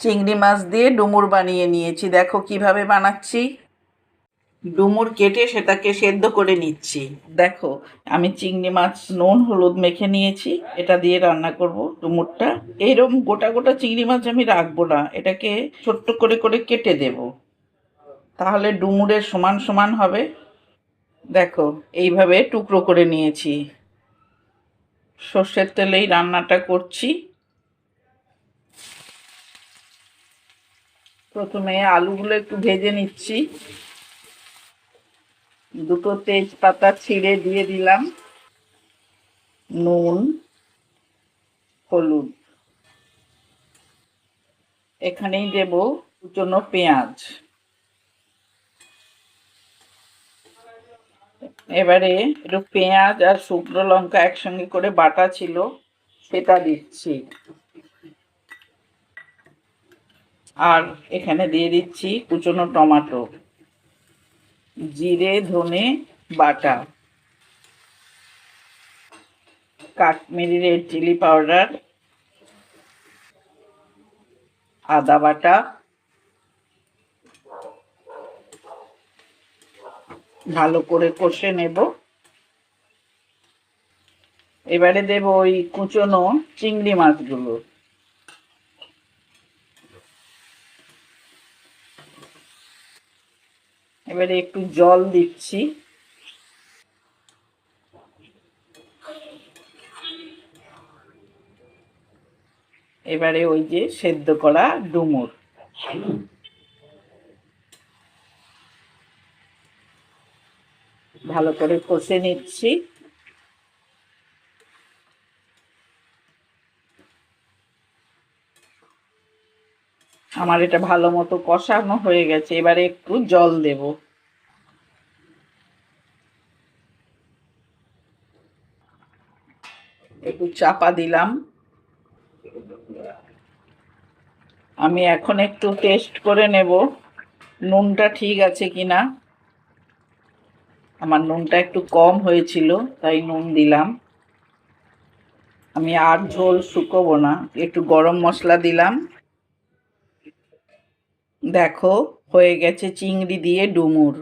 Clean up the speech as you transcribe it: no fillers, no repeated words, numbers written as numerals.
চিংড়ি মাছ দিয়ে ডুমুর বানিয়ে নিয়েছি। দেখো কিভাবে বানাচ্ছি। ডুমুর কেটে সেটাকে সেদ্ধ করে নিচ্ছি। দেখো, আমি চিংড়ি মাছ নুন হলুদ মেখে নিয়েছি। এটা দিয়ে রান্না করব ডুমুরটা। এইরকম গোটা গোটা চিংড়ি মাছ আমি রাখবো না, এটাকে ছোট্ট করে করে কেটে দেব, তাহলে ডুমুরের সমান সমান হবে। দেখো, এইভাবে টুকরো করে নিয়েছি। সর্ষের তেলেই রান্নাটা করছি। প্রথমে আলুগুলো একটু ভেজে নিচ্ছি। দুটো তেজপাতা ছিঁড়ে দিয়ে দিলাম, নুন হলুদ। এখানেই দেব কুচনো পেঁয়াজ। এবারে একটু পেঁয়াজ আর শুকনো লঙ্কা একসঙ্গে করে বাটা ছিল সেটা দিচ্ছি। আর এখানে দিয়ে দিচ্ছি কুচনো টমেটো, জিরে ধনে বাটা, কাশ্মীরি রেড চিলি পাউডার, আদা বাটা, ভালো করে কষে নেব। এবারে দেব ওই কুচনো চিংড়ি মাছগুলো। এবারে একটু জল দিচ্ছি। এবারে ওই যে সেদ্ধ করা ডুমুর, ভালো করে কষে নিচ্ছি। আমার এটা ভালো মতো কষানো হয়ে গেছে, এবারে একটু জল দেব। একটু চাপা দিলাম। আমি এখন একটু টেস্ট করে নেব নুনটা ঠিক আছে কিনা। আমার নুনটা একটু কম হয়েছিল, তাই নুন দিলাম। আমি আর ঝোল শুকোবো না, একটু গরম মশলা দিলাম। দেখো, হয়ে গেছে চিংড়ি দিয়ে ডুমুর।